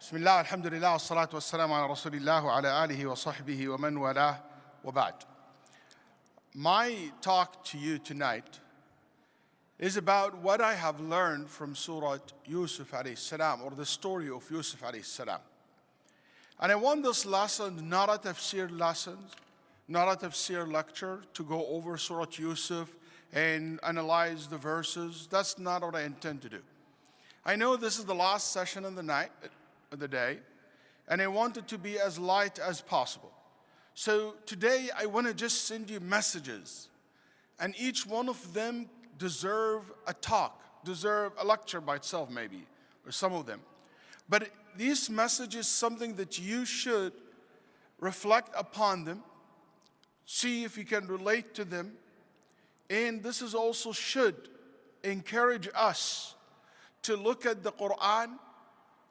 بسم الله الحمد لله والصلاة والسلام على رسول الله وعلى آله وصحبه ومن والاه وبعد. My talk to you tonight is about what I have learned from Surah Yusuf alayhi salam, or the story of Yusuf alayhi salam. And I want this lesson not a tafsir lesson, not a tafsir lecture to go over Surah Yusuf and analyze the verses. That's not what I intend to do. I know this is the last session of the day, and I want it to be as light as possible. So today I want to just send you messages, and each one of them deserve a talk, deserve a lecture by itself maybe, or some of them. But these messages, something that you should reflect upon them, see if you can relate to them, and this is also should encourage us to look at the Quran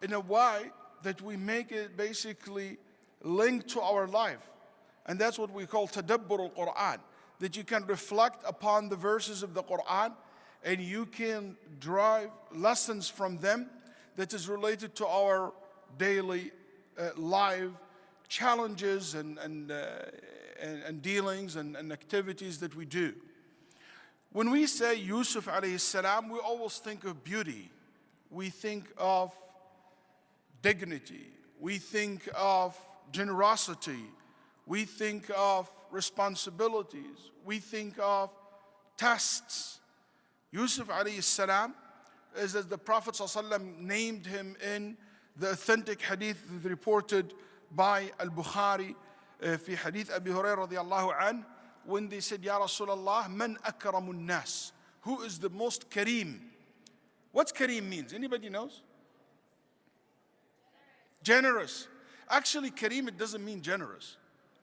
in a way that we make it basically linked to our life. And that's what we call tadabbur al-Quran, that you can reflect upon the verses of the Quran and you can derive lessons from them that is related to our daily life challenges and dealings and activities that we do. When we say Yusuf alayhi salam, we always think of beauty. We think of dignity. We think of generosity. We think of responsibilities. We think of tests. Yusuf alayhi salam is as the Prophet ﷺ named him in the authentic hadith reported by Al-Bukhari في hadith Abi Hurairah radiyallahu anhu, when they said, Ya Rasulullah, man akramun nas? Who is the most kareem? What's kareem means? Anybody knows? Generous. Actually, kareem, it doesn't mean generous.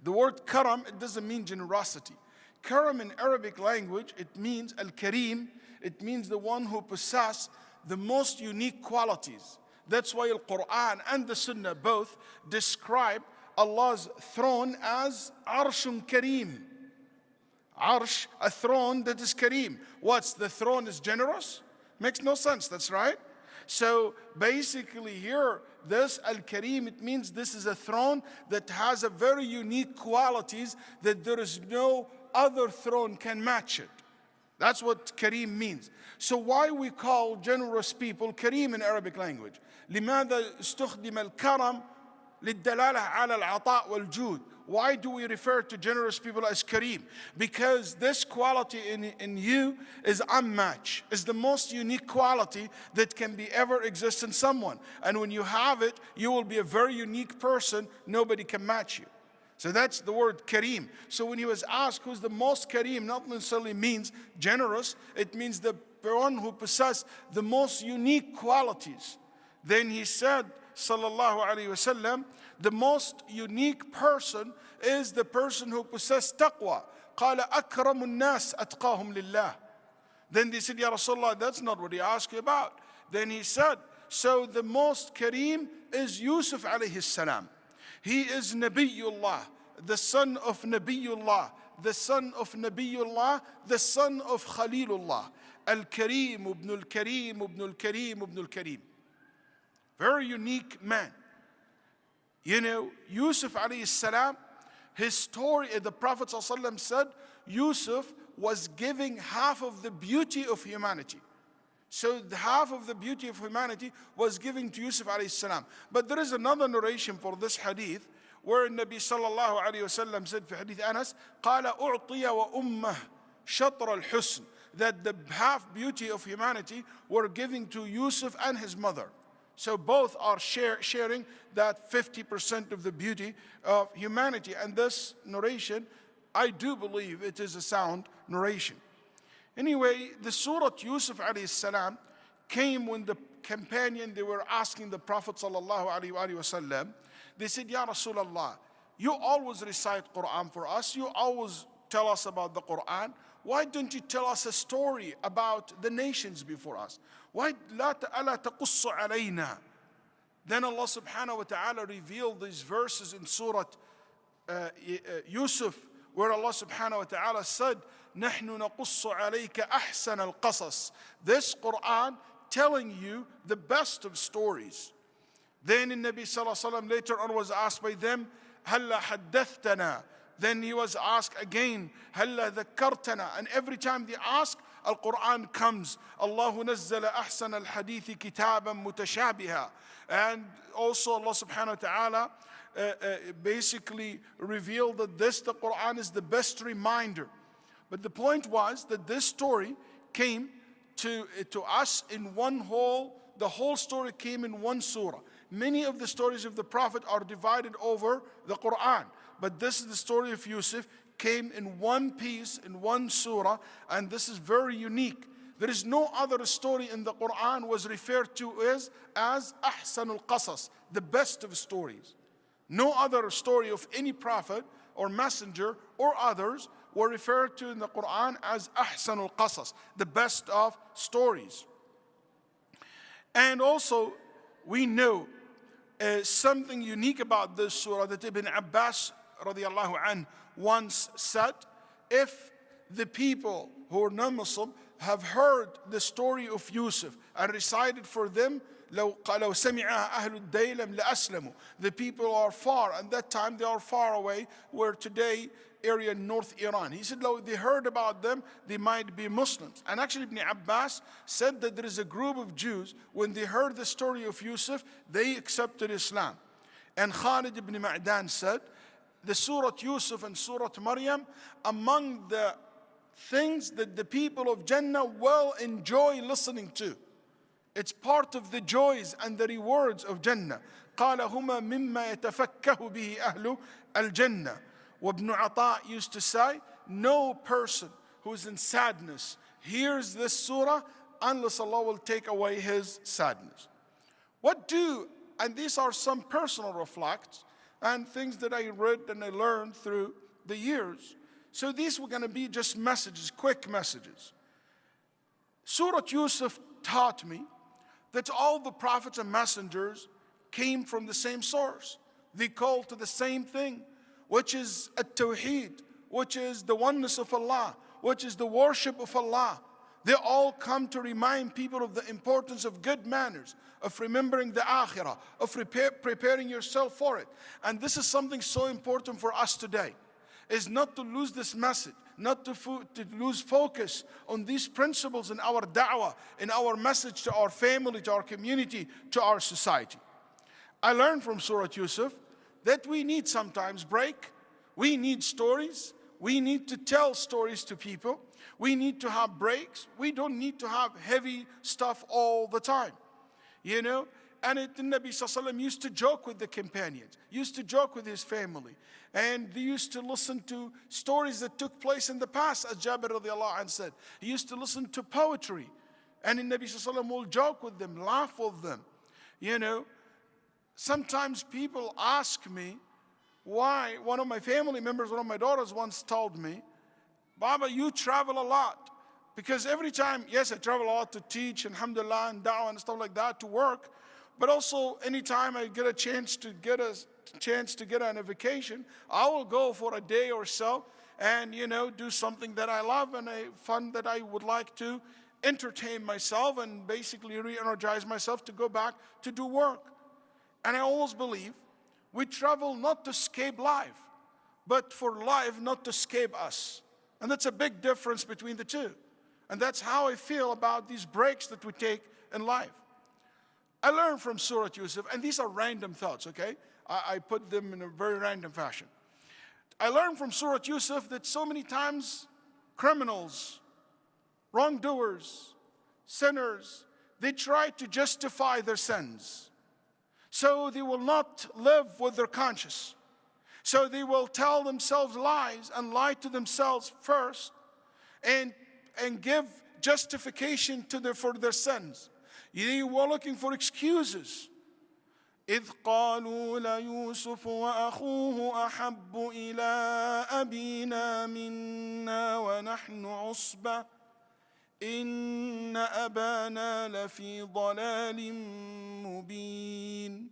The word karam, it doesn't mean generosity. Karam in Arabic language, it means al-kareem. It means the one who possesses the most unique qualities. That's why Al-Quran and the Sunnah both describe Allah's throne as arshun kareem. Arsh, a throne that is kareem. What's the throne is generous? Makes no sense, that's right. So basically here, this Al-Kareem, it means this is a throne that has a very unique qualities that there is no other throne can match it. That's what Kareem means. So why we call generous people Kareem in Arabic language? لماذا استخدم الكرم للدلالة على العطاء والجود? Why do we refer to generous people as Kareem? Because this quality in you is unmatched. It's the most unique quality that can be ever exist in someone. And when you have it, you will be a very unique person. Nobody can match you. So that's the word Kareem. So when he was asked who's the most Kareem, not necessarily means generous. It means the one who possesses the most unique qualities. Then he said, sallallahu alayhi wasallam, the most unique person is the person who possesses taqwa. قال أكرم الناس أتقاهم لله. Then they said, Ya Rasulullah, that's not what he asked you about. Then he said, so the most Kareem is Yusuf alayhi salam. He is Nabiyullah, the son of Nabiyullah, the son of Nabiyullah, the son of Khalilullah. Al-Kareem, ibn al-Kareem, ibn al-Kareem, ibn al-Kareem. Very unique man. You know, Yusuf alayhi salam, his story, the Prophet ﷺ said, Yusuf was giving half of the beauty of humanity. So the half of the beauty of humanity was given to Yusuf alayhi salam. But there is another narration for this hadith where Nabi sallallahu alayhi wasallam said في hadith Anas, قال أعطي وأمه شطر الحسن, that the half beauty of humanity were given to Yusuf and his mother. So both are sharing that 50% of the beauty of humanity. And this narration, I do believe it is a sound narration. Anyway, the Surah Yusuf alayhi salam came when the companion, they were asking the Prophet sallallahu alayhi wa sallam, they said, Ya Rasulullah, you always recite Quran for us. You always tell us about the Quran. Why don't you tell us a story about the nations before us? Why لا تقص علينا? Then Allah subhanahu wa ta'ala revealed these verses in Surah Yusuf, where Allah subhanahu wa ta'ala said, نحن نقص عليك أحسن القصص. This Quran telling you the best of stories. Then the Nabi sallallahu alaihi wasallam later on was asked by them, هَلَّا حَدَّثْتَنَا. Then he was asked again, هَلَّا ذَكَّرْتَنَا. And every time they ask, Al-Quran comes. Allahu nazzala ahsan al-hadithi kitaban mutashabiha. And also Allah subhanahu wa ta'ala basically revealed that the Quran is the best reminder. But the point was that this story came to us in one whole, the whole story came in one surah. Many of the stories of the Prophet are divided over the Quran. But this is the story of Yusuf, came in one piece, in one surah, and this is very unique. There is no other story in the Quran was referred to as Ahsan al-Qasas, the best of stories. No other story of any prophet or messenger or others were referred to in the Quran as Ahsan al-Qasas, the best of stories. And also, we know something unique about this surah that Ibn Abbas radiallahu anh once said, if the people who are non-Muslim have heard the story of Yusuf and recited for them, لو سمعها أهل الديلم لأسلموا. The people are far, and that time they are far away, where today area in North Iran. He said, though they heard about them, they might be Muslims. And actually Ibn Abbas said that there is a group of Jews, when they heard the story of Yusuf, they accepted Islam. And Khalid ibn Ma'dan said, the Surah Yusuf and Surah Maryam, among the things that the people of Jannah will enjoy listening to. It's part of the joys and the rewards of Jannah. قال هما مما يتفكه به أهل الجنة. وابن عطاء used to say, no person who is in sadness hears this surah unless Allah will take away his sadness. And these are some personal reflects and things that I read and I learned through the years. So these were going to be just messages, quick messages. Surah Yusuf taught me that all the prophets and messengers came from the same source. They called to the same thing, which is at-Tawheed, which is the oneness of Allah, which is the worship of Allah. They all come to remind people of the importance of good manners, of remembering the akhirah, of preparing yourself for it. And this is something so important for us today, is not to lose this message, not to lose focus on these principles in our da'wah, in our message to our family, to our community, to our society. I learned from Surah Yusuf that we need sometimes break. We need stories. We need to tell stories to people. We need to have breaks. We don't need to have heavy stuff all the time. You know? And the Nabi Sallallahu Alaihi Wasallam used to joke with the companions, used to joke with his family. And they used to listen to stories that took place in the past, as Jabir radiallahu anh said. He used to listen to poetry. And the Nabi Sallallahu Alaihi Wasallam will joke with them, laugh with them. You know? Sometimes people ask me why. One of my family members, one of my daughters once told me, Baba, you travel a lot. Because every time, yes, I travel a lot to teach, alhamdulillah, and da'wah and stuff like that, to work. But also, anytime I get a chance to get on a vacation, I will go for a day or so and, you know, do something that I love and fun that I would like to entertain myself and basically re-energize myself to go back to do work. And I always believe we travel not to escape life, but for life not to escape us. And that's a big difference between the two. And that's how I feel about these breaks that we take in life. I learned from Surah Yusuf, and these are random thoughts, okay? I put them in a very random fashion. I learned from Surah Yusuf that so many times criminals, wrongdoers, sinners, they try to justify their sins. So they will not live with their conscience. So they will tell themselves lies and lie to themselves first and give justification for their sins. They were looking for excuses. إذ قالوا ليوسف وأخوه أحب إلى أبينا منا ونحن عصبة إن أبانا لفي ضلال مبين.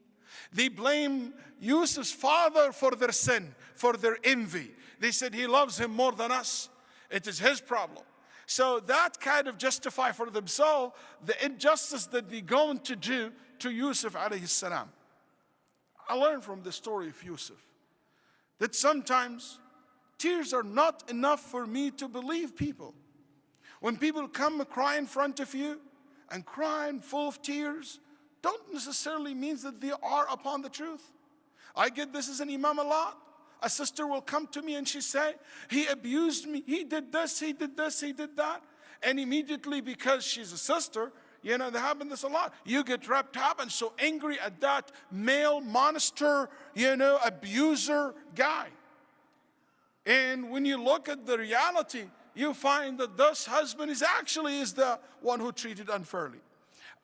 They blame Yusuf's father for their sin, for their envy. They said he loves him more than us. It is his problem. So that kind of justify for themselves the injustice that they're going to do to Yusuf alayhi salam. I learned from the story of Yusuf that sometimes tears are not enough for me to believe people. When people come and cry in front of you and crying full of tears, don't necessarily mean that they are upon the truth. I get this as an imam a lot. A sister will come to me and she say, he abused me, he did this, he did this, he did that. And immediately, because she's a sister, you know, they happen this a lot. You get wrapped up and so angry at that male monster, you know, abuser guy. And when you look at the reality, you find that this husband is the one who treated unfairly.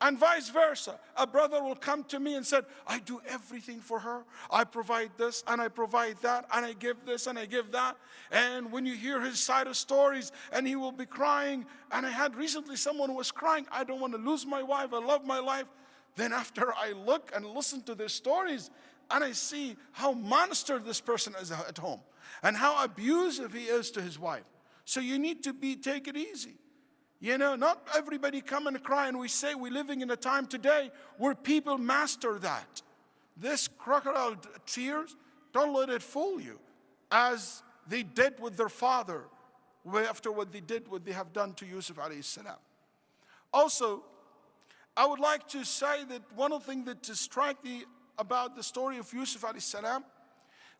And vice versa. A brother will come to me and said, I do everything for her. I provide this and I provide that and I give this and I give that. And when you hear his side of stories, and he will be crying. And I had recently someone who was crying, I don't want to lose my wife, I love my life. Then after I look and listen to their stories, and I see how monster this person is at home and how abusive he is to his wife. So you need to take it easy. You know, not everybody come and cry, and we say we're living in a time today where people master that. This crocodile tears, don't let it fool you, as they did with their father after what they have done to Yusuf alayhi salam. Also, I would like to say that one of the things that strike me about the story of Yusuf alayhi salam,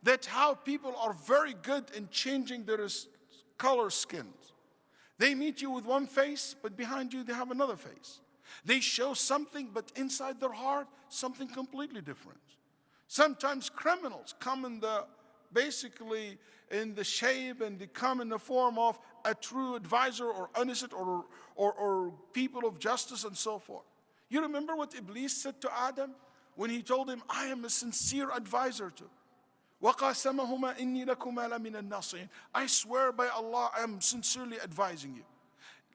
that how people are very good in changing their color skins. They meet you with one face, but behind you they have another face. They show something, but inside their heart, something completely different. Sometimes criminals come in basically in the shape, and they come in the form of a true advisor or innocent or people of justice and so forth. You remember what Iblis said to Adam when he told him, I am a sincere advisor to. وَقَاسَمَهُمَا إِنِّي لَكُمَا لَمِنَ النَّاصِحِينَ. I swear by Allah, I am sincerely advising you.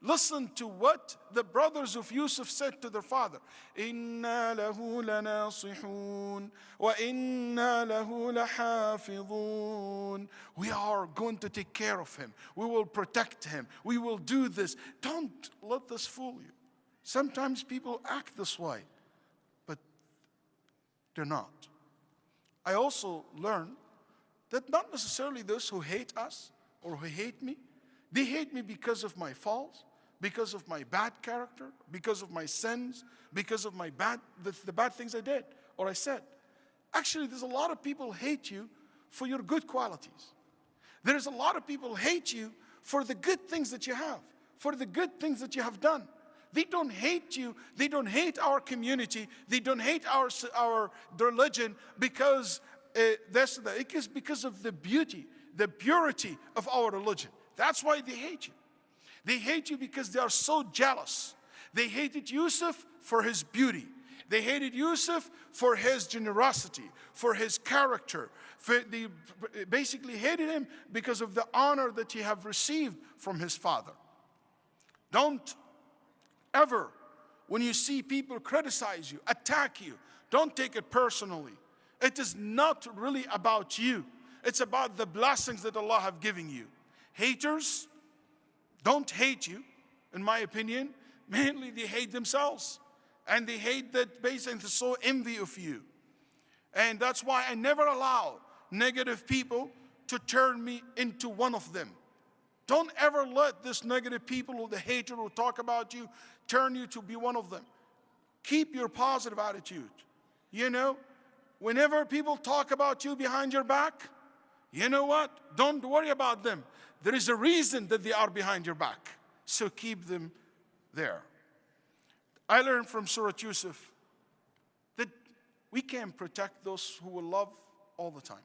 Listen to what the brothers of Yusuf said to their father. إِنَّا لَهُ لَنَاصِحُونَ وَإِنَّا لَهُ لَحَافِظُونَ. We are going to take care of him. We will protect him. We will do this. Don't let this fool you. Sometimes people act this way, but they're not. I also learned that not necessarily those who hate us or who hate me, they hate me because of my faults, because of my bad character, because of my sins, because of the bad things I did or I said. Actually, there's a lot of people hate you for your good qualities. There's a lot of people hate you for the good things that you have, for the good things that you have done. They don't hate you. They don't hate our community. They don't hate our religion because it is because of the beauty, the purity of our religion. That's why they hate you. They hate you because they are so jealous. They hated Yusuf for his beauty. They hated Yusuf for his generosity, for his character. They basically hated him because of the honor that he have received from his father. Don't ever, when you see people criticize you, attack you, don't take it personally. It is not really about you. It's about the blessings that Allah have given you. Haters don't hate you, in my opinion. Mainly they hate themselves. And they hate that basically so envy of you. And that's why I never allow negative people to turn me into one of them. Don't ever let this negative people or the hater who talk about you turn you to be one of them. Keep your positive attitude. You know, whenever people talk about you behind your back, you know what? Don't worry about them. There is a reason that they are behind your back. So keep them there. I learned from Surat Yusuf that we can protect those who will love all the time.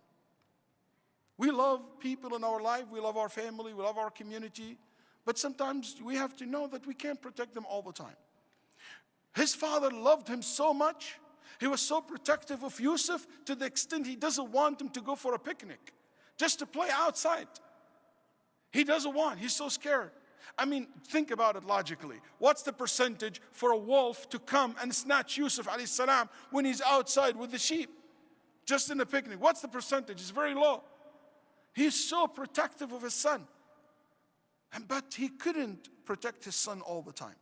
We love people in our life, we love our family, we love our community, but sometimes we have to know that we can't protect them all the time. His father loved him so much, he was so protective of Yusuf to the extent he doesn't want him to go for a picnic, just to play outside. He doesn't want, he's so scared. I mean, think about it logically. What's the percentage for a wolf to come and snatch Yusuf alayhi salam when he's outside with the sheep, just in a picnic? What's the percentage? It's very low. He's so protective of his son. But he couldn't protect his son all the time.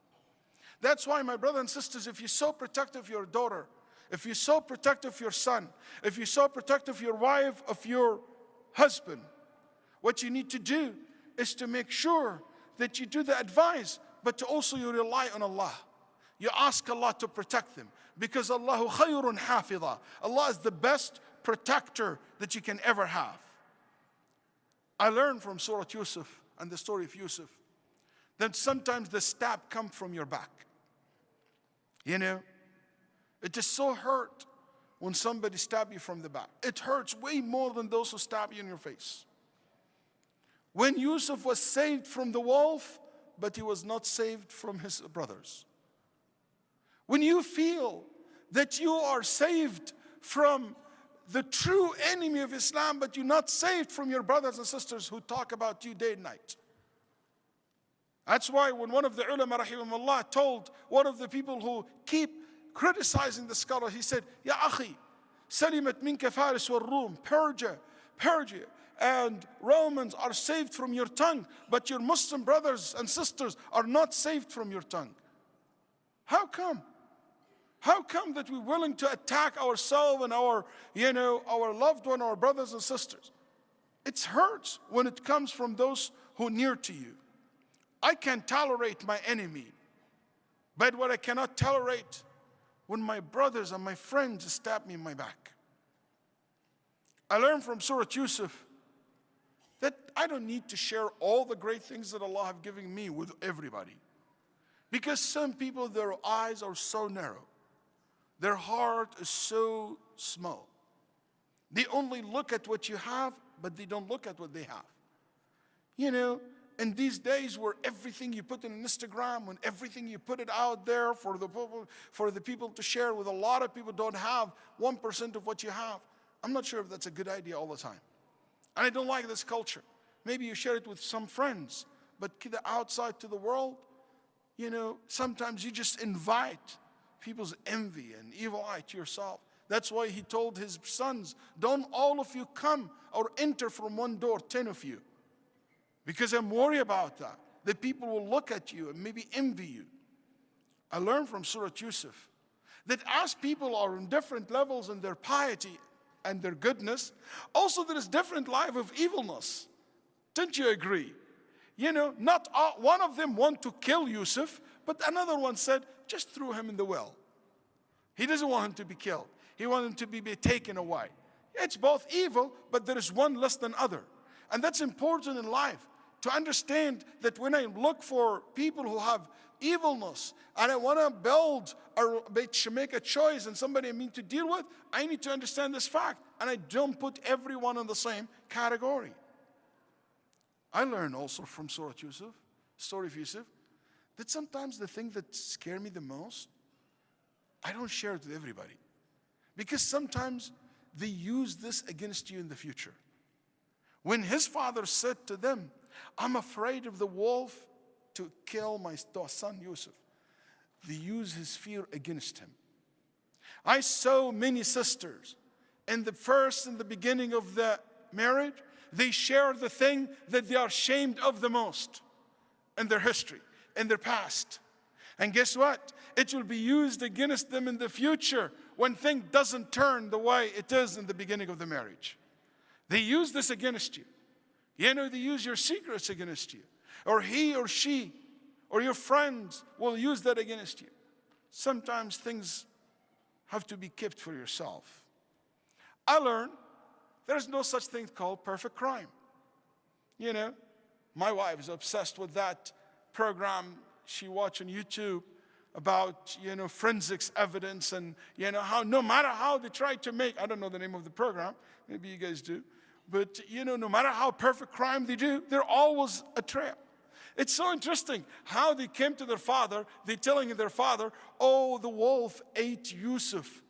That's why, my brothers and sisters, if you're so protective of your daughter, if you're so protective of your son, if you're so protective of your wife, of your husband, what you need to do is to make sure that you do the advice, but to also you rely on Allah. You ask Allah to protect them, because Allahu khayrun hafidha. Allah is the best protector that you can ever have. I learned from Surah Yusuf and the story of Yusuf that sometimes the stab comes from your back. You know, it is so hurt when somebody stabs you from the back. It hurts way more than those who stab you in your face. When Yusuf was saved from the wolf, but he was not saved from his brothers. When you feel that you are saved from the true enemy of Islam, but you're not saved from your brothers and sisters who talk about you day and night. That's why when one of the ulama rahimahullah told one of the people who keep criticizing the scholar, he said, Ya akhi, salimat minka Faris wal Rum, Persia and Romans are saved from your tongue, but your Muslim brothers and sisters are not saved from your tongue. How come? How come that we're willing to attack ourselves and our loved one, our brothers and sisters? It hurts when it comes from those who are near to you. I can tolerate my enemy, but what I cannot tolerate when my brothers and my friends stab me in my back. I learned from Surah Yusuf that I don't need to share all the great things that Allah have given me with everybody. Because some people, their eyes are so narrow. Their heart is so small. They only look at what you have, but they don't look at what they have. You know, in these days where everything you put in Instagram, when everything you put it out there for the people to share with, a lot of people don't have 1% of what you have. I'm not sure if that's a good idea all the time. And I don't like this culture. Maybe you share it with some friends, but outside to the world, you know, sometimes you just invite people's envy and evil eye to yourself. That's why he told his sons, don't all of you come or enter from one door, 10 of you. Because I'm worried about that. The people will look at you and maybe envy you. I learned from Surah Yusuf that as people are in different levels in their piety and their goodness, also there is different life of evilness. Don't you agree? You know, not one of them want to kill Yusuf, but another one said, just throw him in the well. He doesn't want him to be killed. He wants him to be taken away. It's both evil, but there is one less than other. And that's important in life, to understand that when I look for people who have evilness, and I want to build or make a choice and somebody I mean to deal with, I need to understand this fact. And I don't put everyone in the same category. I learned also from Surah Yusuf, story of Yusuf, that sometimes the thing that scares me the most, I don't share it with everybody. Because sometimes they use this against you in the future. When his father said to them, I'm afraid of the wolf to kill my son Yusuf, they use his fear against him. I saw many sisters in the beginning of the marriage, they share the thing that they are ashamed of the most in their history, in their past. And guess what? It will be used against them in the future when things doesn't turn the way it is in the beginning of the marriage. They use this against you. You know, they use your secrets against you. Or he or she or your friends will use that against you. Sometimes things have to be kept for yourself. I learned there's no such thing called perfect crime. You know, my wife is obsessed with that program she watched on YouTube about, you know, forensics evidence and, you know, how no matter how they try to make, I don't know the name of the program, maybe you guys do, but, you know, no matter how perfect crime they do, there's always a trail. It's so interesting how they came to their father, they're telling their father, oh, the wolf ate Yusuf.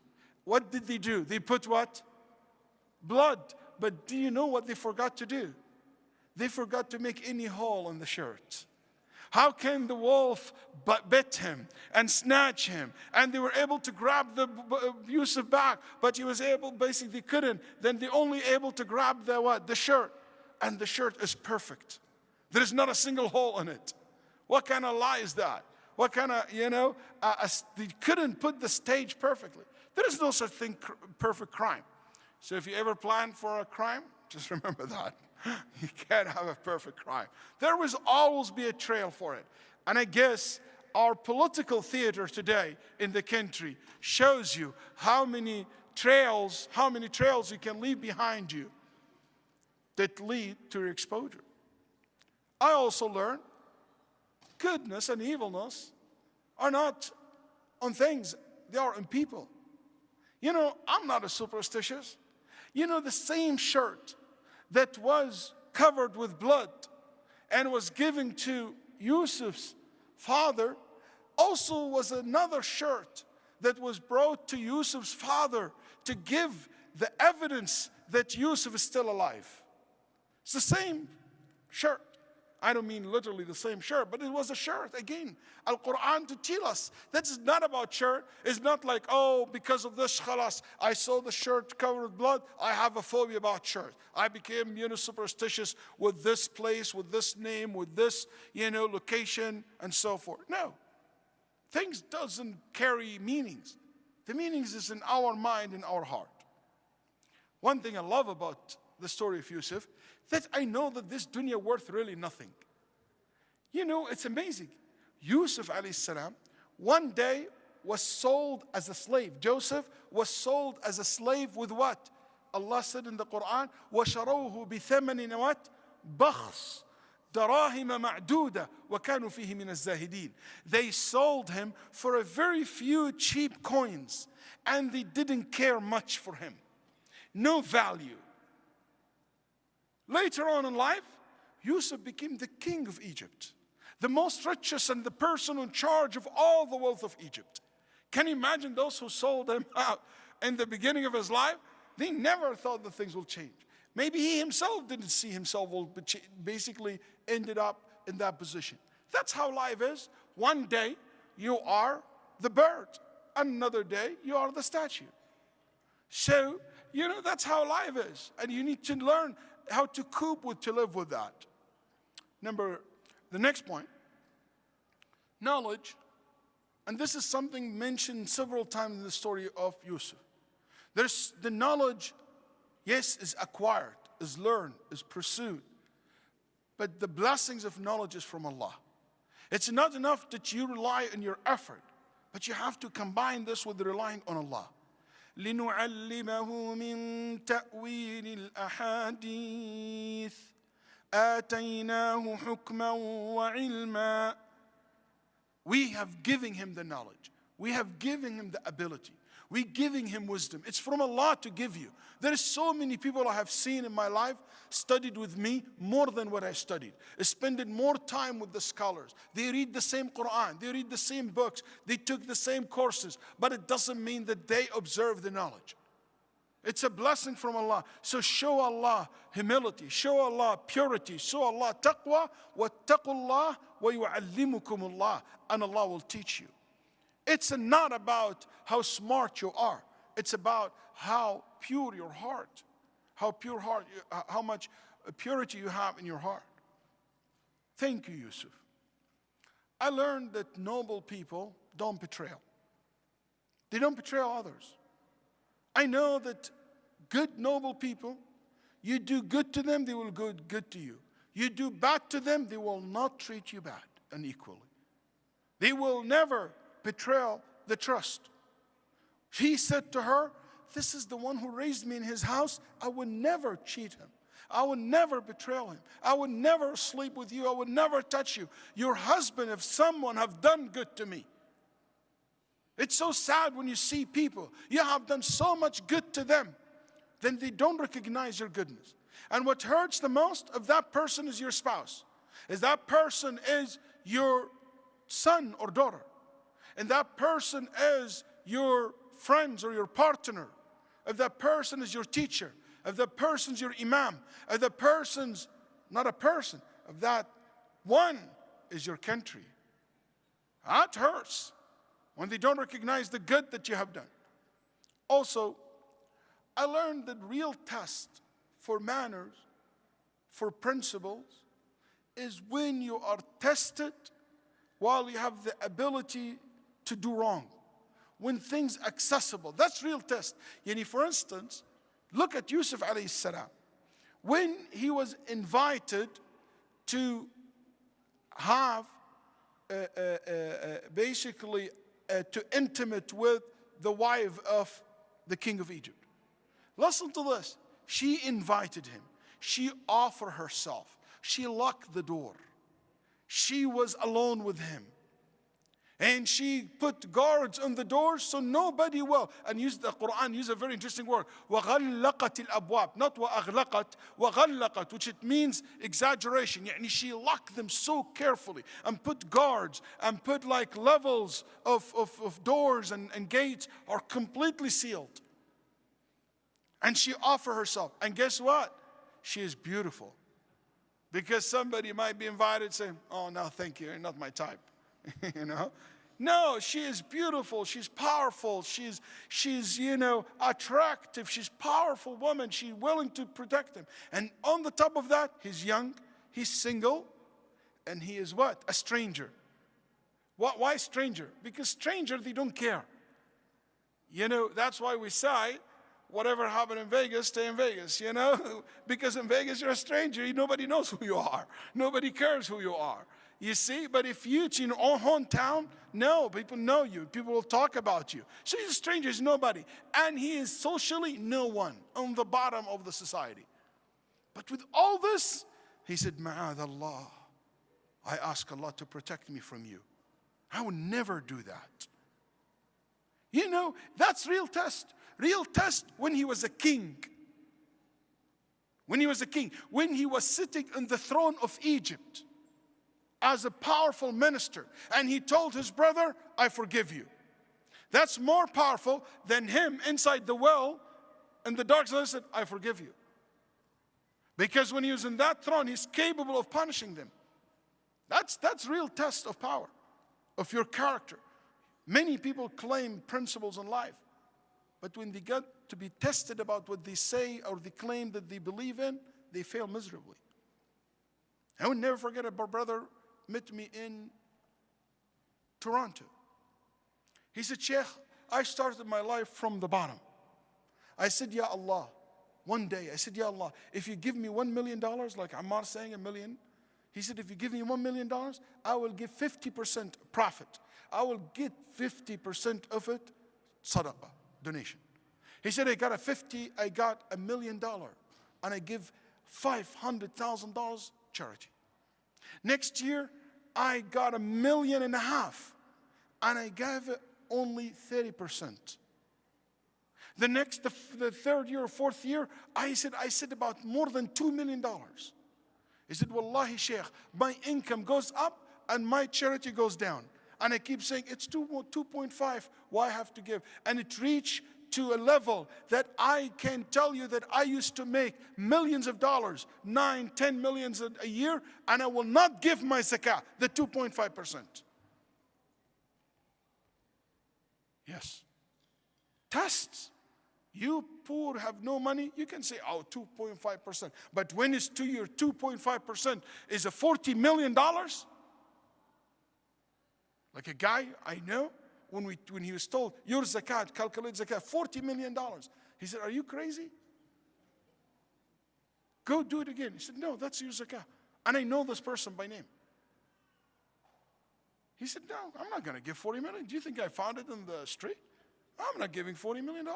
What did they do? They put what? Blood. But do you know what they forgot to do? They forgot to make any hole in the shirt. How can the wolf bit him and snatch him? And they were able to grab the Yusuf back, but he was able, basically couldn't. Then they only able to grab the what? The shirt. And the shirt is perfect. There is not a single hole in it. What kind of lie is that? What kind of, they couldn't put the stage perfectly. There is no such thing, perfect crime. So if you ever plan for a crime, just remember that. You can't have a perfect crime. There will always be a trail for it. And I guess our political theater today in the country shows you how many trails you can leave behind you that lead to your exposure. I also learned goodness and evilness are not on things, they are on people. I'm not a superstitious. The same shirt that was covered with blood and was given to Yusuf's father also was another shirt that was brought to Yusuf's father to give the evidence that Yusuf is still alive. It's the same shirt. I don't mean literally the same shirt, but it was a shirt. Again, Al-Quran to tell us that's not about shirt. It's not like, oh, because of this, khalas, I saw the shirt covered with blood, I have a phobia about shirt. I became, superstitious with this place, with this name, with this, location, and so forth. No. Things doesn't carry meanings. The meanings is in our mind, in our heart. One thing I love about the story of Yusuf, that I know that this dunya worth really nothing. It's amazing. Yusuf alayhi salam, one day was sold as a slave. Joseph was sold as a slave with what? Allah said in the Quran, وَشَرَوْهُ بِثَمَنٍ what? بَخْصٍ دراهم معدودة وكانوا فيه من الزاهدين. They sold him for a very few cheap coins, and they didn't care much for him. No value. Later on in life, Yusuf became the king of Egypt, the most richest and the person in charge of all the wealth of Egypt. Can you imagine those who sold him out in the beginning of his life? They never thought that things will change. Maybe he himself didn't see himself basically ended up in that position. That's how life is. One day you are the bird, another day you are the statue. So, that's how life is. And you need to learn how to cope with, to live with that. The next point, knowledge. And this is something mentioned several times in the story of Yusuf. There's the knowledge, yes, is acquired, is learned, is pursued. But the blessings of knowledge is from Allah. It's not enough that you rely on your effort, but you have to combine this with relying on Allah. لِنُعَلِّمَهُ مِن تَأْوِيلِ الْأَحَادِيثِ آتَيْنَاهُ حُكْمًا وَعِلْمًا. We have given him the knowledge. We have given him the ability. We're giving him wisdom. It's from Allah to give you. There are so many people I have seen in my life, studied with me more than what I studied. Spending more time with the scholars. They read the same Quran. They read the same books. They took the same courses. But it doesn't mean that they observe the knowledge. It's a blessing from Allah. So show Allah humility. Show Allah purity. Show Allah taqwa. وَاتَّقُوا اللَّهَ وَيُعَلِّمُكُمُ اللَّهُ. And Allah will teach you. It's not about how smart you are. It's about how pure your heart, how much purity you have in your heart. Thank you, Yusuf. I learned that noble people don't betray. They don't betray others. I know that good, noble people, you do good to them, they will do good to you. You do bad to them, they will not treat you bad and equally. They will never betray the trust. He said to her, this is the one who raised me in his house. I would never cheat him. I would never betray him. I would never sleep with you. I would never touch you. Your husband, if someone have done good to me. It's so sad when you see people, you have done so much good to them, then they don't recognize your goodness. And what hurts the most of that person is your spouse. Is that person is your son or daughter. And that person is your friends or your partner. If that person is your teacher, if that person's your imam, if that person's not a person, if that one is your country. That hurts when they don't recognize the good that you have done. Also, I learned that real test for manners, for principles, is when you are tested while you have the ability to do wrong. When things accessible, that's real test. Yani for instance, look at Yusuf alayhi salam. When he was invited to have basically to intimate with the wife of the king of Egypt. Listen to this. She invited him. She offered herself. She locked the door. She was alone with him. And she put guards on the doors so nobody will. And the Quran used a very interesting word. وَغَلَّقَتِ الْأَبْوَابِ. Not وَأَغْلَقَتْ, وَغَلَّقَتْ, which it means exaggeration. Yani she locked them so carefully and put guards and put like levels of doors and gates are completely sealed. And she offered herself. And guess what? She is beautiful. Because somebody might be invited and say, oh, no, thank you, you're not my type. You know? No, she is beautiful. She's powerful. She's attractive. She's a powerful woman. She's willing to protect him. And on the top of that, he's young, he's single, and he is what? A stranger. Why stranger? Because stranger, they don't care. You know, that's why we say, whatever happened in Vegas, stay in Vegas, you know? Because in Vegas, you're a stranger. Nobody knows who you are. Nobody cares who you are. You see, but if it's in your own hometown, no, people know you. People will talk about you. So he's a stranger, he's nobody. And he is socially no one, on the bottom of the society. But with all this, he said, Ma'ad Allah, I ask Allah to protect me from you. I would never do that. You know, that's real test. Real test when he was a king. When he was a king. When he was sitting on the throne of Egypt as a powerful minister. And he told his brother, I forgive you. That's more powerful than him inside the well in the dark side said, I forgive you. Because when he was in that throne, he's capable of punishing them. That's real test of power, of your character. Many people claim principles in life. But when they get to be tested about what they say or the claim that they believe in, they fail miserably. I will never forget a brother met me in Toronto. He said, Sheikh, I started my life from the bottom. I said, Ya Allah, one day, I said, Ya Allah, if you give me $1 million, like Ammar saying $1 million, he said, if you give me $1 million, I will give 50% profit. I will get 50% of it sadaqah, donation. He said, I got $1 million, and I give $500,000 charity. Next year, I got $1.5 million, and I gave it only 30%. The third year or fourth year, I said about more than $2 million. He said, Wallahi, Sheikh, my income goes up and my charity goes down. And I keep saying, it's 2.5, why I have to give? And it reached to a level that I can tell you that I used to make millions of dollars, 9, 10 millions a year, and I will not give my zakah, the 2.5%. Yes. Tests. You poor have no money, you can say, oh, 2.5%. But when it's 2 years, 2.5% is a $40 million. Like a guy I know, when he was told, your zakat, calculate zakat, $40 million. He said, are you crazy? Go do it again. He said, no, that's your zakat. And I know this person by name. He said, no, I'm not going to give $40 million. Do you think I found it in the street? I'm not giving $40 million.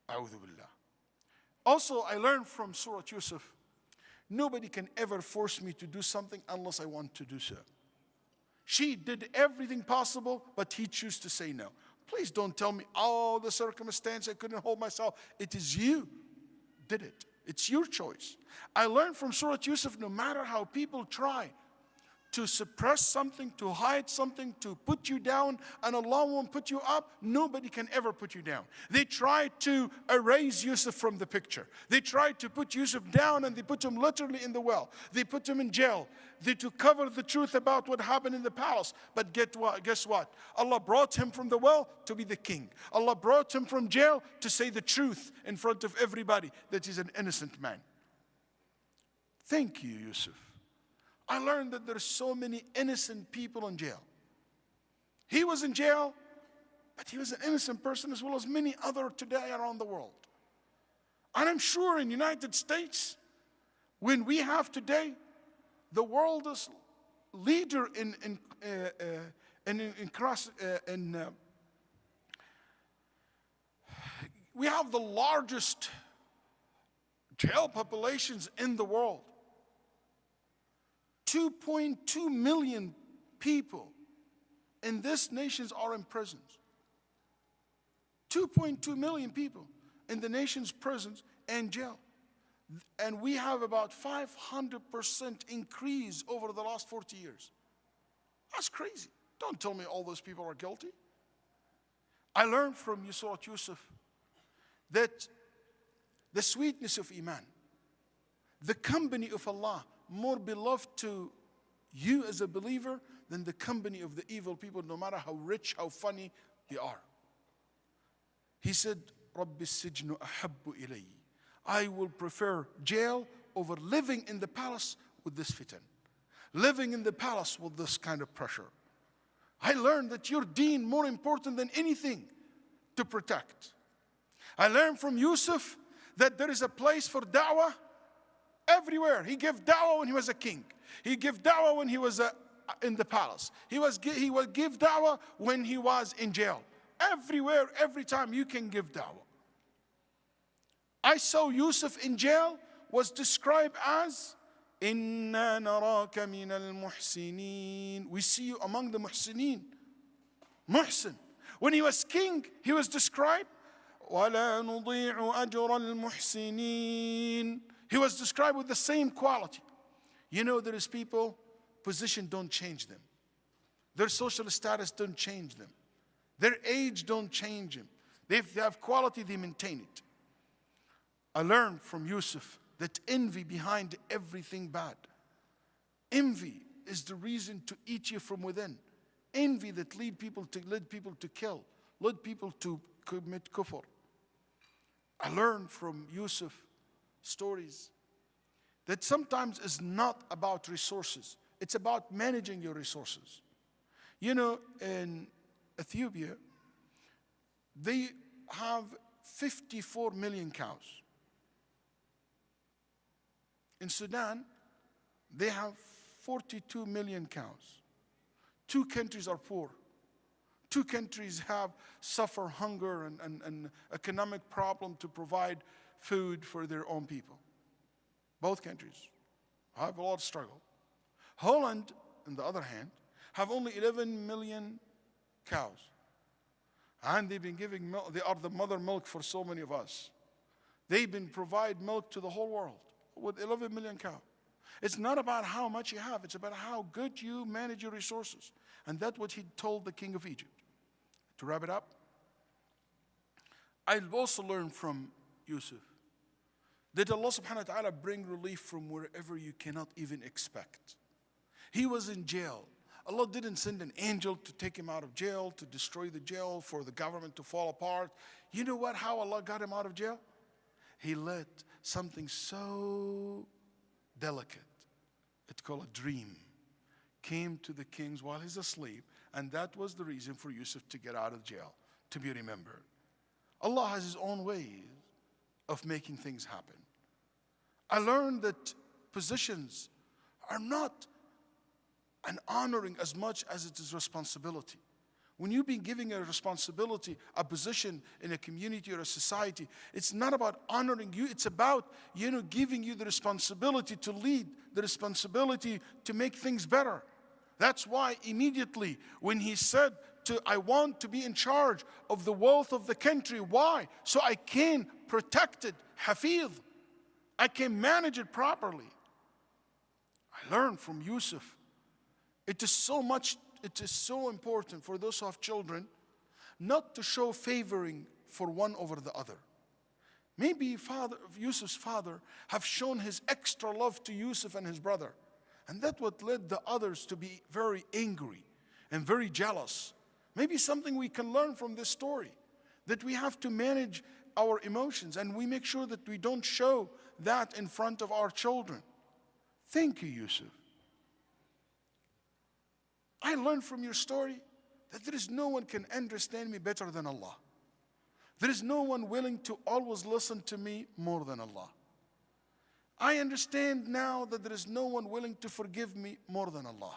A'udhu billah. Also, I learned from Surah Yusuf, nobody can ever force me to do something unless I want to do so. She did everything possible, but he chose to say no. Please don't tell me, oh, the circumstance, I couldn't hold myself. It is you did it. It's your choice. I learned from Surah Yusuf, no matter how people try to suppress something, to hide something, to put you down, and Allah won't put you up, nobody can ever put you down. They tried to erase Yusuf from the picture. They tried to put Yusuf down, and they put him literally in the well. They put him in jail. To cover the truth about what happened in the palace. But guess what? Allah brought him from the well to be the king. Allah brought him from jail to say the truth in front of everybody that he's an innocent man. Thank you, Yusuf. I learned that there's so many innocent people in jail. He was in jail, but he was an innocent person as well as many other today around the world. And I'm sure in the United States, when we have today the world's leader we have the largest jail populations in the world. 2.2 million people in this nation are in prisons. 2.2 million people in the nation's prisons and jail. And we have about 500% increase over the last 40 years. That's crazy. Don't tell me all those people are guilty. I learned from Surah Yusuf that the sweetness of Iman, the company of Allah, more beloved to you as a believer than the company of the evil people, no matter how rich, how funny they are. He said, رَبِّ السِّجْنُ أَحَبُّ إِلَيِّ. I will prefer jail over living in the palace with this fitan. Living in the palace with this kind of pressure. I learned that your deen more important than anything to protect. I learned from Yusuf that there is a place for da'wah everywhere. He gave da'wah when he was a king. He gave da'wah when he was in the palace. He would give da'wah when he was in jail. Everywhere, every time you can give da'wah. I saw Yusuf in jail was described as إِنَّا نَرَاكَ مِنَ الْمُحْسِنِينَ. We see you among the muhsineen. Muhsin. When he was king, he was described وَلَا نُضِيعُ أَجْرَ الْمُحْسِنِينَ. He was described with the same quality. You know, there is people, position don't change them. Their social status don't change them. Their age don't change them. If they have quality, they maintain it. I learned from Yusuf that envy behind everything bad. Envy is the reason to eat you from within. Envy that led people to kill, led people to commit kufr. I learned from Yusuf stories that sometimes it's not about resources. It's about managing your resources. You know, in Ethiopia, they have 54 million cows. In Sudan, they have 42 million cows. 2 countries are poor. 2 countries suffer hunger and economic problem to provide food for their own people. Both countries have a lot of struggle. Holland, on the other hand, have only 11 million cows. And they've been giving milk. They are the mother milk for so many of us. They've been provide milk to the whole world with 11 million cows. It's not about how much you have. It's about how good you manage your resources. And that's what he told the king of Egypt. To wrap it up, I've also learned from Yusuf that Allah subhanahu wa ta'ala bring relief from wherever you cannot even expect. He was in jail. Allah didn't send an angel to take him out of jail, to destroy the jail, for the government to fall apart. You know what? How Allah got him out of jail? He let something so delicate, it's called a dream, came to the kings while he's asleep, and that was the reason for Yusuf to get out of jail, to be remembered. Allah has His own ways of making things happen. I learned that positions are not an honoring as much as it is responsibility. When you've been giving a responsibility, a position in a community or a society, it's not about honoring you, it's about, giving you the responsibility to lead, the responsibility to make things better. That's why immediately when he said I want to be in charge of the wealth of the country. Why? So I can protect it, hafiz. I can manage it properly. I learned from Yusuf. It is so important for those who have children not to show favoring for one over the other. Maybe Yusuf's father have shown his extra love to Yusuf and his brother. And that's what led the others to be very angry and very jealous. Maybe something we can learn from this story, that we have to manage our emotions and we make sure that we don't show that in front of our children. Thank you, Yusuf. I learned from your story that there is no one can understand me better than Allah. There is no one willing to always listen to me more than Allah. I understand now that there is no one willing to forgive me more than Allah.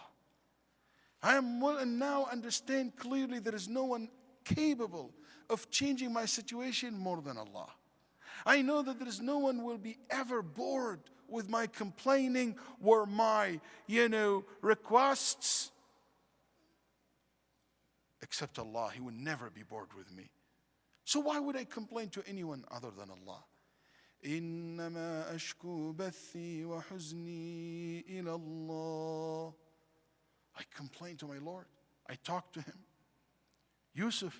I am willing now understand clearly there is no one capable of changing my situation more than Allah. I know that there is no one will be ever bored with my complaining or my, requests except Allah. He will never be bored with me. So why would I complain to anyone other than Allah? إنما أشكو بثي وحزني إلى الله. I complain to my Lord. I talk to Him. Yusuf,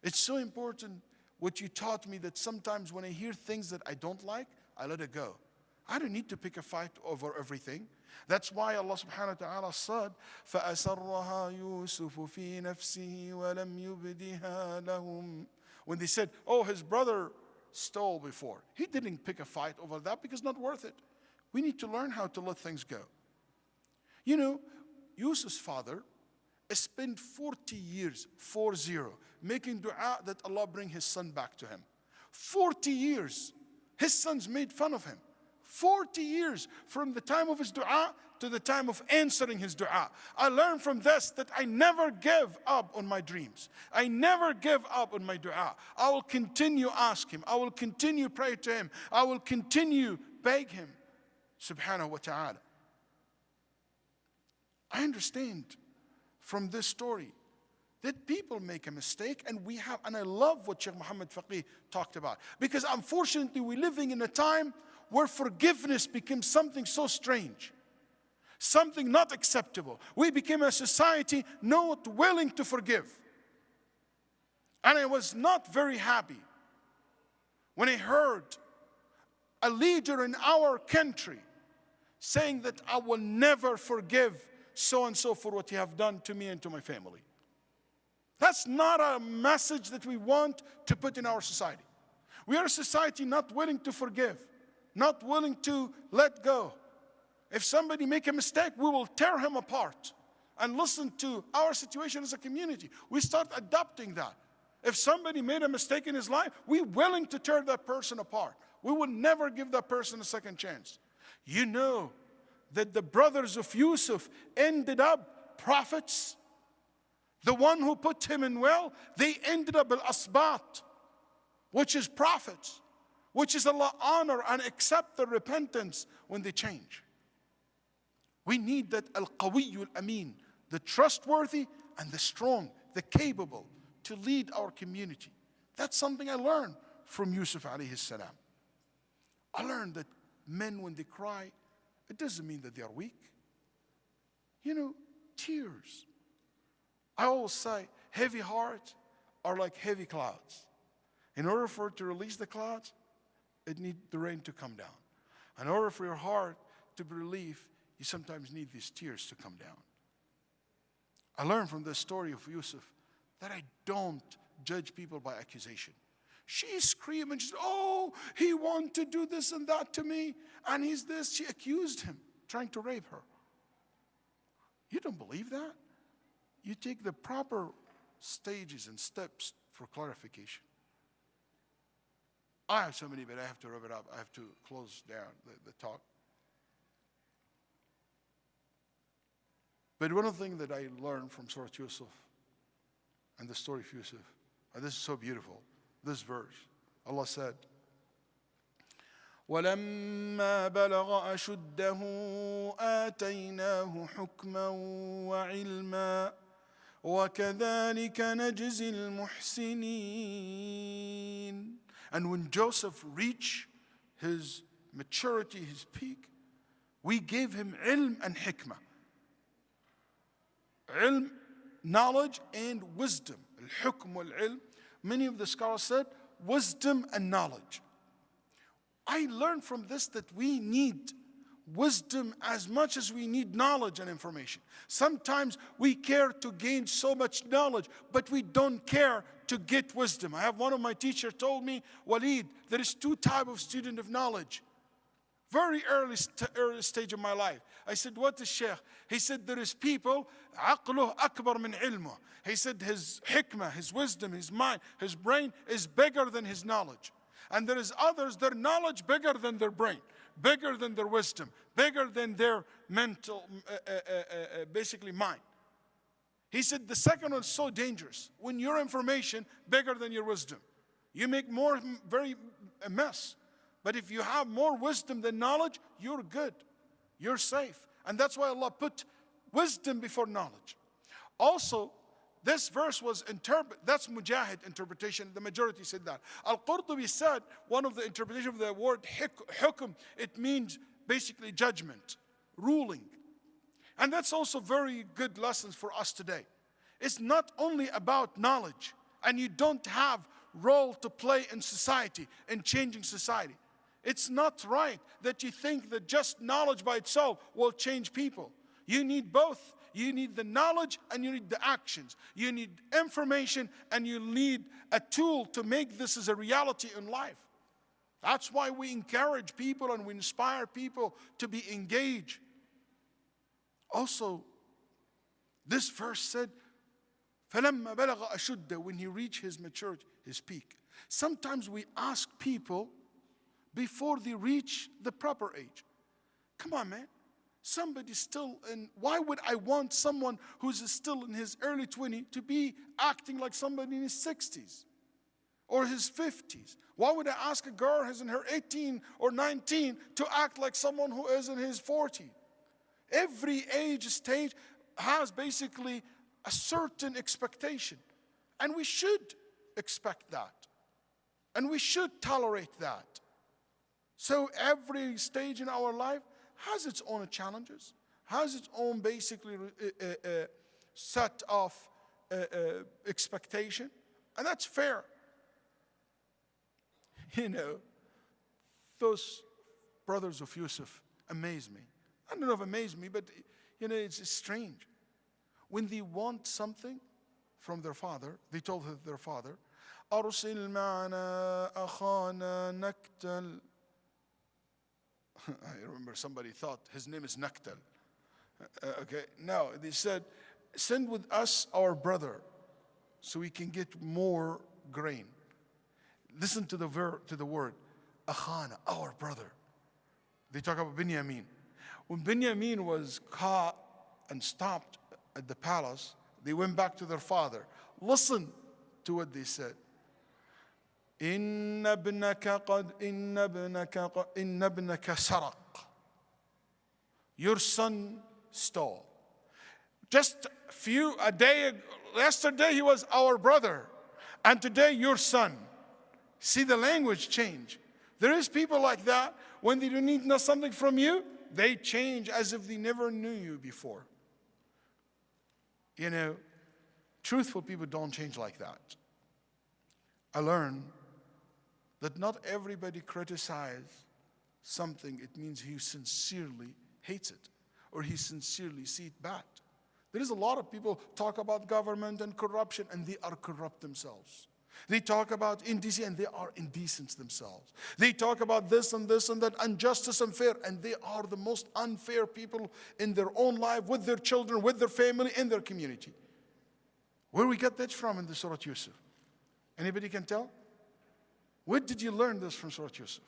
it's so important what you taught me that sometimes when I hear things that I don't like, I let it go. I don't need to pick a fight over everything. That's why Allah subhanahu wa ta'ala said, فَأَسَرَّهَا يُوسُفُ فِي نَفْسِهِ وَلَمْ يُبْدِهَا لَهُمْ. When they said, oh, his brother stole before. He didn't pick a fight over that because it's not worth it. We need to learn how to let things go. Yusuf's father spent 40 years, 40, making dua that Allah bring his son back to him. 40 years. His sons made fun of him. 40 years from the time of his dua to the time of answering his dua. I learned from this that I never give up on my dreams. I never give up on my dua. I will continue ask Him. I will continue pray to Him. I will continue beg Him, subhanahu wa ta'ala. I understand from this story that people make a mistake, and I love what Sheikh Muhammad Faqih talked about. Because unfortunately, we're living in a time where forgiveness becomes something so strange, something not acceptable. We became a society not willing to forgive. And I was not very happy when I heard a leader in our country saying that I will never forgive so and so for what you have done to me and to my family. That's not a message that we want to put in our society. We are a society not willing to forgive, not willing to let go. If somebody make a mistake, we will tear him apart and listen to our situation as a community. We start adopting that. If somebody made a mistake in his life, we're willing to tear that person apart. We will never give that person a second chance. You know that the brothers of Yusuf ended up prophets. The one who put him in well, they ended up al-asbat, which is prophets, which is Allah honor and accept the repentance when they change. We need that al-qawiyyu al-amin, the trustworthy and the strong, the capable to lead our community. That's something I learned from Yusuf alayhi salam. I learned that men, when they cry, it doesn't mean that they are weak. Tears. I always say, heavy hearts are like heavy clouds. In order for it to release the clouds, it needs the rain to come down. In order for your heart to be relieved, you sometimes need these tears to come down. I learned from the story of Yusuf that I don't judge people by accusation. She screamed and she said, oh, he wanted to do this and that to me, and he's this. She accused him, trying to rape her. You don't believe that? You take the proper stages and steps for clarification. I have so many, but I have to wrap it up. I have to close down the talk. But one of the things that I learned from Surah Yusuf and the story of Yusuf, and this is so beautiful, this verse, Allah said, وَلَمَّا بَلَغَ أَشُدَّهُ آتَيْنَاهُ حُكْمًا وَعِلْمًا وَكَذَلِكَ نَجْزِي الْمُحْسِنِينَ. And when Joseph reached his maturity, his peak, we gave him ilm and hikmah. Ilm, knowledge and wisdom. Al-hukm wal-ilm. Many of the scholars said wisdom and knowledge. I learned from this that we need wisdom as much as we need knowledge and information. Sometimes we care to gain so much knowledge, but we don't care to get wisdom. I have one of my teachers told me, Waleed, there is two types of student of knowledge. Very early stage of my life. I said, what is Sheikh? He said, there is people, عقله أكبر من علمه. He said his hikmah, his wisdom, his mind, his brain is bigger than his knowledge. And there is others, their knowledge bigger than their brain, bigger than their wisdom, bigger than their mental, basically mind. He said the second one is so dangerous. When your information bigger than your wisdom, you make more a mess. But if you have more wisdom than knowledge, you're good. You're safe. And that's why Allah put wisdom before knowledge. Also, this verse was interpreted, that's Mujahid interpretation, the majority said that. Al-Qurtubi said, one of the interpretation of the word hukm, it means basically judgment, ruling. And that's also very good lessons for us today. It's not only about knowledge, and you don't have role to play in society, in changing society. It's not right that you think that just knowledge by itself will change people. You need both. You need the knowledge and you need the actions. You need information and you need a tool to make this as a reality in life. That's why we encourage people and we inspire people to be engaged. Also, this verse said, فَلَمَّا بَلَغَ أَشُدَّ, when he reached his maturity, his peak. Sometimes we ask people before they reach the proper age. Come on, man. Somebody's still in, why would I want someone who's still in his early 20s to be acting like somebody in his 60s or his 50s? Why would I ask a girl who's in her 18 or 19 to act like someone who is in his 40s? Every age stage has basically a certain expectation. And we should expect that. And we should tolerate that. So every stage in our life has its own challenges, has its own basically set of expectation. And that's fair. You know, those brothers of Yusuf amaze me. I don't know if amaze me, but you know, it's strange. When they want something from their father, they told their father, أرسل معنا أخانا نكتل. I remember somebody thought his name is Naktal. Okay, no, they said, send with us our brother so we can get more grain. Listen to the word, Akhana, our brother. They talk about Binyamin. When Binyamin was caught and stopped at the palace, they went back to their father. Listen to what they said. إن ابنك سرق. Your son stole. Just yesterday he was our brother, and today your son. See the language change. There is people like that. When they don't need something from you, they change as if they never knew you before. You know, truthful people don't change like that. I learned that not everybody criticizes something, it means he sincerely hates it or he sincerely sees it bad. There is a lot of people talk about government and corruption and they are corrupt themselves. They talk about indecency and they are indecent themselves. They talk about this and that, injustice and fair, and they are the most unfair people in their own life, with their children, with their family, in their community. Where we get that from in the Surah Yusuf? Anybody can tell? Where did you learn this from Surah Yusuf?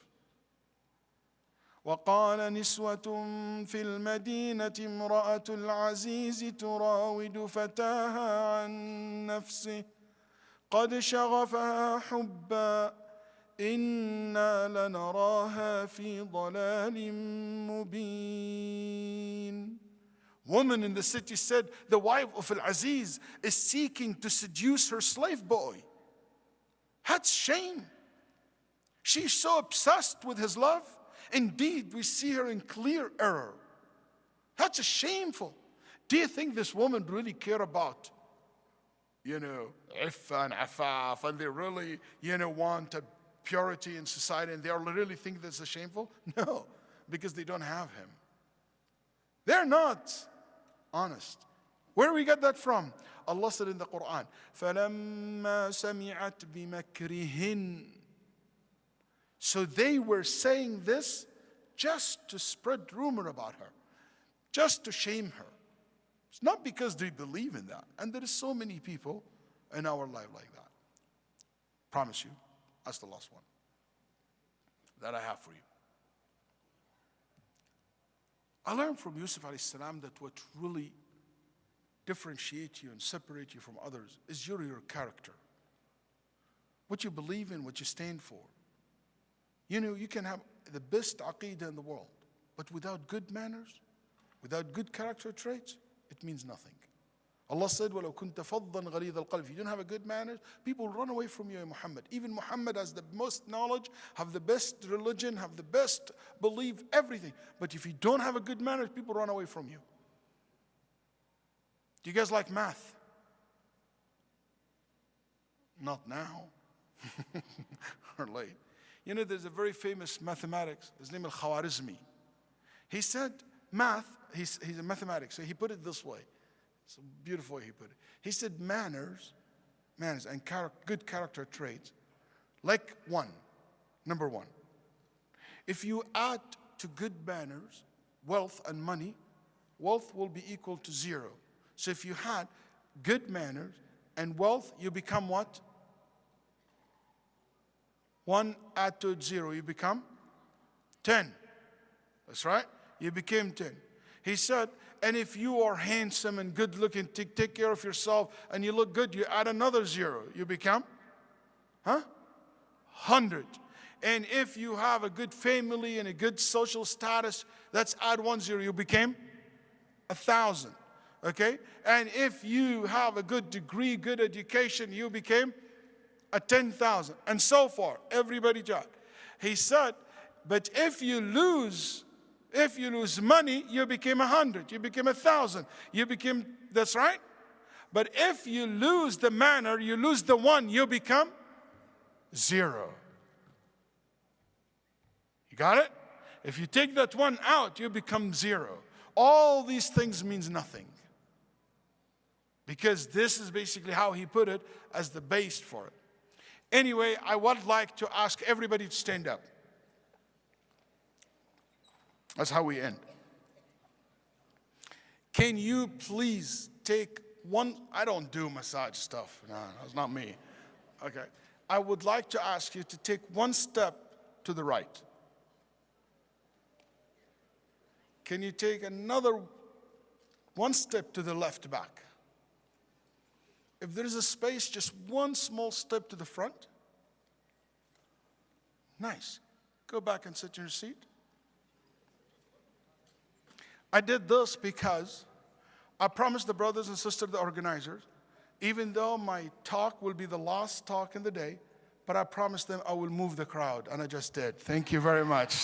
وقال نسوة في المدينة امرأة العزيز تراود فتاها عن نفسه قد شغفها حبا إنا لنراها في ضلال مبين. Woman in the city said, the wife of Al-Aziz is seeking to seduce her slave boy. That's shame. She's so obsessed with his love. Indeed, we see her in clear error. That's shameful. Do you think this woman really care about, iffa and afaf, and they really, want a purity in society, and they really think this is shameful? No, because they don't have him. They're not honest. Where do we get that from? Allah said in the Quran, فَلَمَّا سَمِعَتْ بِمَكْرِهِنْ. So they were saying this just to spread rumor about her, just to shame her. It's not because they believe in that. And there is so many people in our life like that. Promise you, that's the last one that I have for you. I learned from Yusuf alayhi salam that what really differentiates you and separates you from others is your character. What you believe in, what you stand for. You know, you can have the best aqeedah in the world, but without good manners, without good character traits, it means nothing. Allah said, وَلَوْ كُنْتَ فَضًّا غَلِيظَ الْقَلْبِ. If you don't have a good manners, people will run away from you, Muhammad. Even Muhammad has the most knowledge, have the best religion, have the best belief, everything. But if you don't have a good manners, people run away from you. Do you guys like math? Not now. Or late. You know, there's a very famous mathematics, his name is Al-Khwarizmi. He said math, he's a mathematics, so he put it this way. It's a beautiful way he put it. He said manners and good character traits, like number one. If you add to good manners, wealth and money, wealth will be equal to 0. So if you had good manners and wealth, you become what? 1 add to 0, you become 10. That's right. You became 10. He said, and if you are handsome and good looking, take care of yourself, and you look good, you add another 0. You become 100. And if you have a good family and a good social status, let's add 1 0. You became 1,000. Okay? And if you have a good degree, good education, you became a 10,000. And so far, everybody judged. He said, but if you lose money, you became 100. You became 1,000. That's right. But if you lose the manner, you lose the 1, you become 0. You got it? If you take that 1 out, you become 0. All these things means nothing. Because this is basically how he put it as the base for it. Anyway, I would like to ask everybody to stand up. That's how we end. Can you please take one? I don't do massage stuff. No, that's not me. Okay. I would like to ask you to take 1 step to the right. Can you take another 1 step to the left back? If there is a space, just 1 small step to the front. Nice. Go back and sit in your seat. I did this because I promised the brothers and sisters, the organizers, even though my talk will be the last talk in the day, but I promised them I will move the crowd, and I just did. Thank you very much.